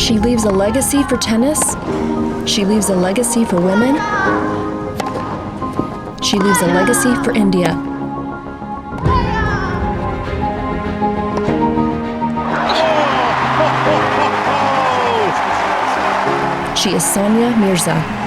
She leaves a legacy for tennis. She leaves a legacy for women. She leaves a legacy for India. She is Sania Mirza.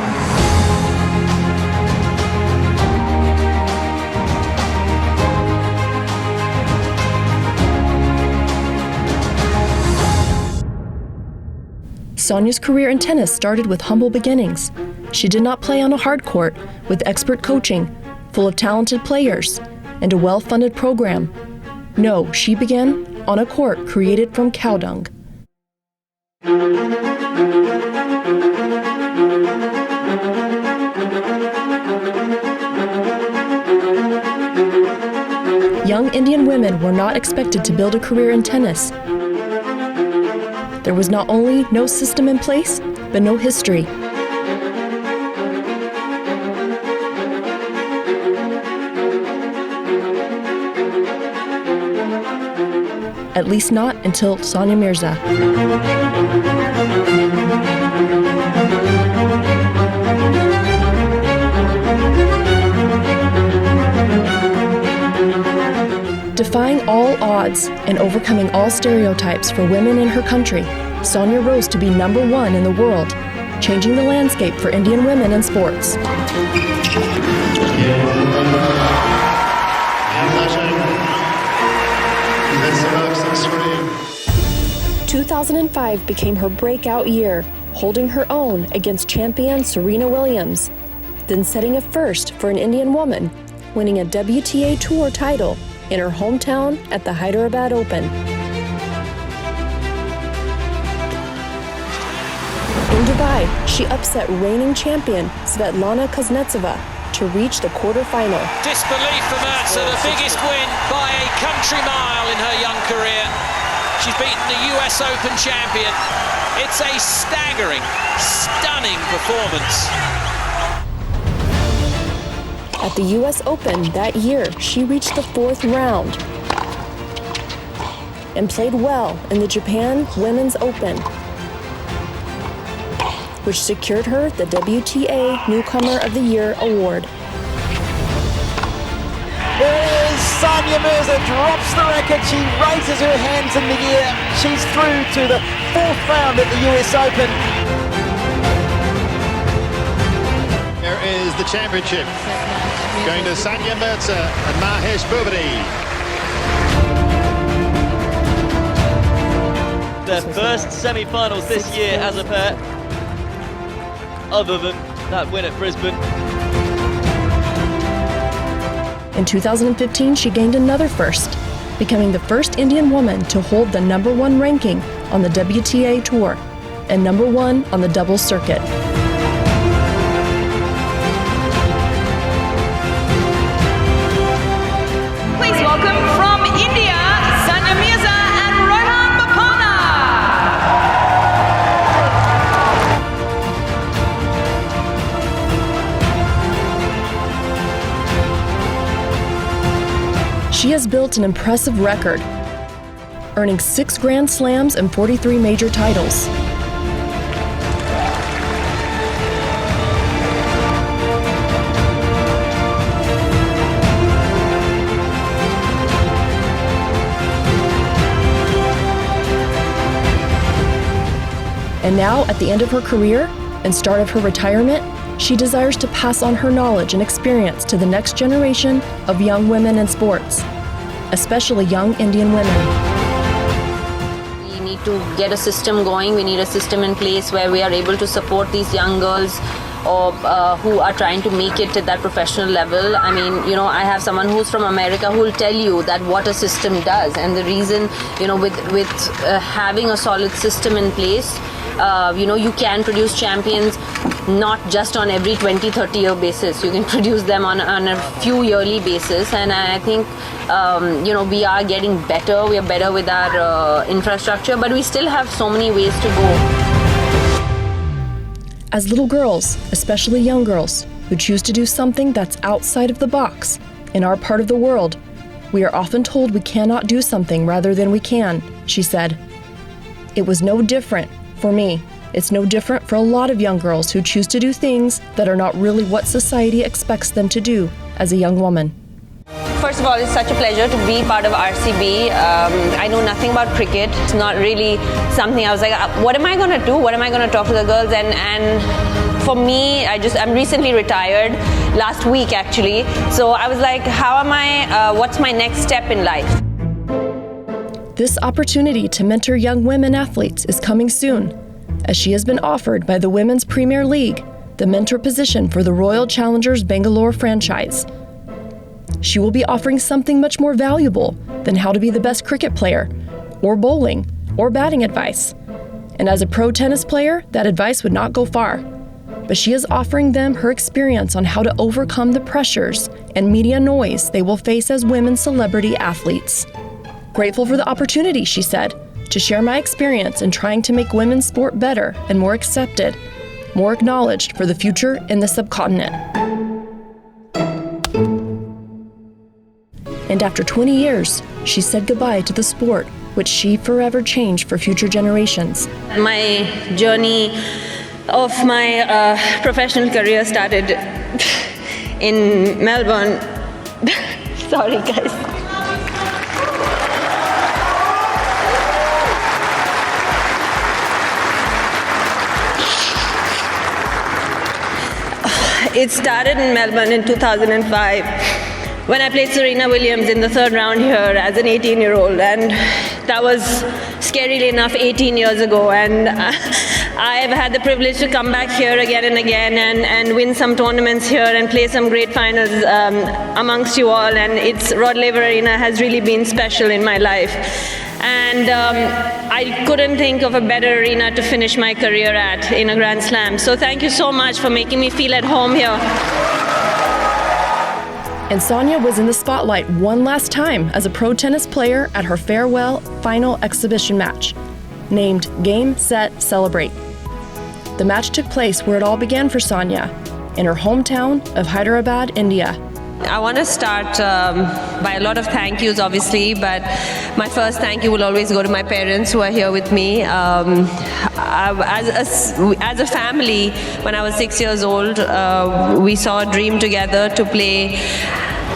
Sania's career in tennis started with humble beginnings. She did not play on a hard court with expert coaching, full of talented players, and a well-funded program. No, she began on a court created from cow dung. Young Indian women were not expected to build a career in tennis. There was not only no system in place, but no history. At least not until Sania Mirza. Defying all odds and overcoming all stereotypes for women in her country, Sania rose to be #1 in the world, changing the landscape for Indian women in sports. 2005 became her breakout year, holding her own against champion Serena Williams, then setting a first for an Indian woman, winning a WTA Tour title in her hometown at the Hyderabad Open. In Dubai, she upset reigning champion Svetlana Kuznetsova to reach the quarterfinal. Disbelief for Mirza, the biggest win by a country mile in her young career. She's beaten the US Open champion. It's a staggering, stunning performance. At the US Open that year, she reached the 4th round and played well in the Japan Women's Open, which secured her the WTA Newcomer of the Year award. There it is, Sania Mirza drops the racket, she raises her hands in the air, she's through to the 4th round at the US Open. There is the championship, going to Sania Mirza and Mahesh Bhuvari. Their first semi-finals this year as a pair, other than that win at Brisbane. In 2015, she gained another first, becoming the first Indian woman to hold the #1 ranking on the WTA Tour and #1 on the doubles circuit. Please welcome from India, Sania Mirza and Rohan Bopanna. She has built an impressive record, earning 6 Grand Slams and 43 major titles. And now, at the end of her career and start of her retirement, she desires to pass on her knowledge and experience to the next generation of young women in sports, especially young Indian women. We need to get a system going. We need a system in place where we are able to support these young girls or who are trying to make it at that professional level. I mean, I have someone who's from America who will tell you that what a system does, and the reason, with having a solid system in place, you can produce champions not just on every 20-30 year basis. You can produce them on a few yearly basis, and I think we are getting better. We are better with our infrastructure, but we still have so many ways to go. As little girls, especially young girls, who choose to do something that's outside of the box, in our part of the world, we are often told we cannot do something rather than we can, she said. It was no different For me, it's no different for a lot of young girls who choose to do things that are not really what society expects them to do as a young woman. First of all, it's such a pleasure to be part of RCB. I know nothing about cricket. It's not really something I was like, what am I going to do? What am I going to talk to the girls? And for me, I'm recently retired, last week actually. So I was like, what's my next step in life? This opportunity to mentor young women athletes is coming soon, as she has been offered by the Women's Premier League the mentor position for the Royal Challengers Bangalore franchise. She will be offering something much more valuable than how to be the best cricket player, or bowling, or batting advice. And as a pro tennis player, that advice would not go far. But she is offering them her experience on how to overcome the pressures and media noise they will face as women celebrity athletes. Grateful for the opportunity, she said, to share my experience in trying to make women's sport better and more accepted, more acknowledged for the future in the subcontinent. And after 20 years, she said goodbye to the sport, which she forever changed for future generations. My journey of my professional career started in Melbourne. Sorry, guys. It started in Melbourne in 2005. When I played Serena Williams in the third round here as an 18-year-old, and that was, scarily enough, 18 years ago, and I've had the privilege to come back here again and again and win some tournaments here and play some great finals amongst you all, and Rod Laver Arena has really been special in my life. And I couldn't think of a better arena to finish my career at in a Grand Slam. So thank you so much for making me feel at home here. And Sania was in the spotlight one last time as a pro tennis player at her farewell final exhibition match, named Game, Set, Celebrate. The match took place where it all began for Sania, in her hometown of Hyderabad, India. I want to start by a lot of thank yous, obviously, but my first thank you will always go to my parents who are here with me. As a family, when I was 6 years old, we saw a dream together to play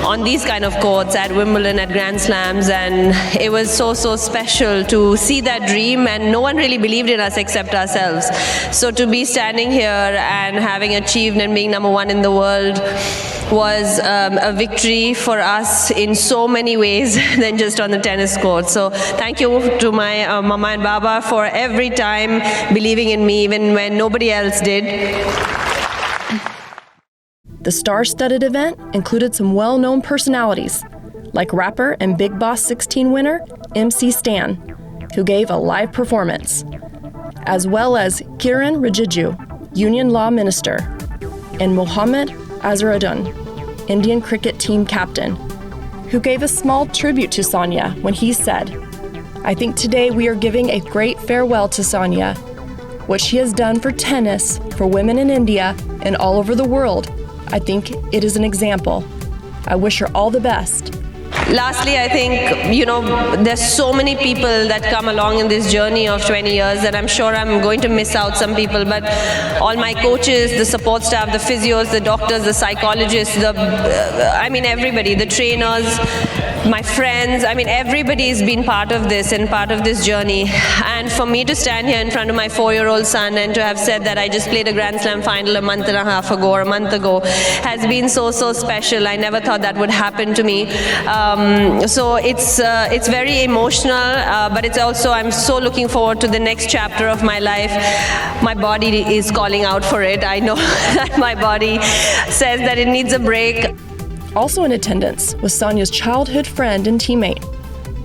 on these kind of courts at Wimbledon, at Grand Slams, and it was so special to see that dream, and no one really believed in us except ourselves. So to be standing here and having achieved and being number one in the world was a victory for us in so many ways than just on the tennis court. So thank you to my Mama and Baba for every time believing in me even when nobody else did. The star-studded event included some well-known personalities, like rapper and Big Boss 16 winner MC Stan, who gave a live performance, as well as Kiran Rijiju, Union Law Minister, and Mohammad Azharuddin, Indian cricket team captain, who gave a small tribute to Sania when he said, "I think today we are giving a great farewell to Sania. What she has done for tennis, for women in India, and all over the world, I think it is an example. I wish her all the best." Lastly, I think, there's so many people that come along in this journey of 20 years that I'm sure I'm going to miss out some people, but all my coaches, the support staff, the physios, the doctors, the psychologists, everybody, the trainers, my friends, everybody's been part of this and part of this journey. And for me to stand here in front of my 4-year-old son and to have said that I just played a Grand Slam final a month ago has been so special. I never thought that would happen to me. So it's very emotional, but it's also, I'm so looking forward to the next chapter of my life. My body is calling out for it. I know that my body says that it needs a break. Also in attendance was Sania's childhood friend and teammate,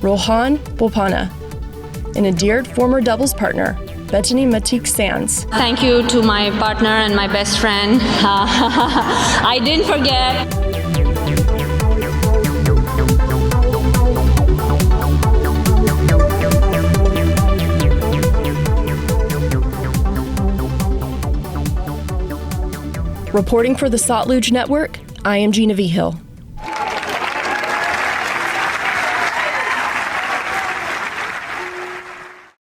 Rohan Bopanna, and endeared former doubles partner, Bettany Matik Sands. Thank you to my partner and my best friend. I didn't forget. Reporting for the SATLUJ Network, I am Gina Vigil.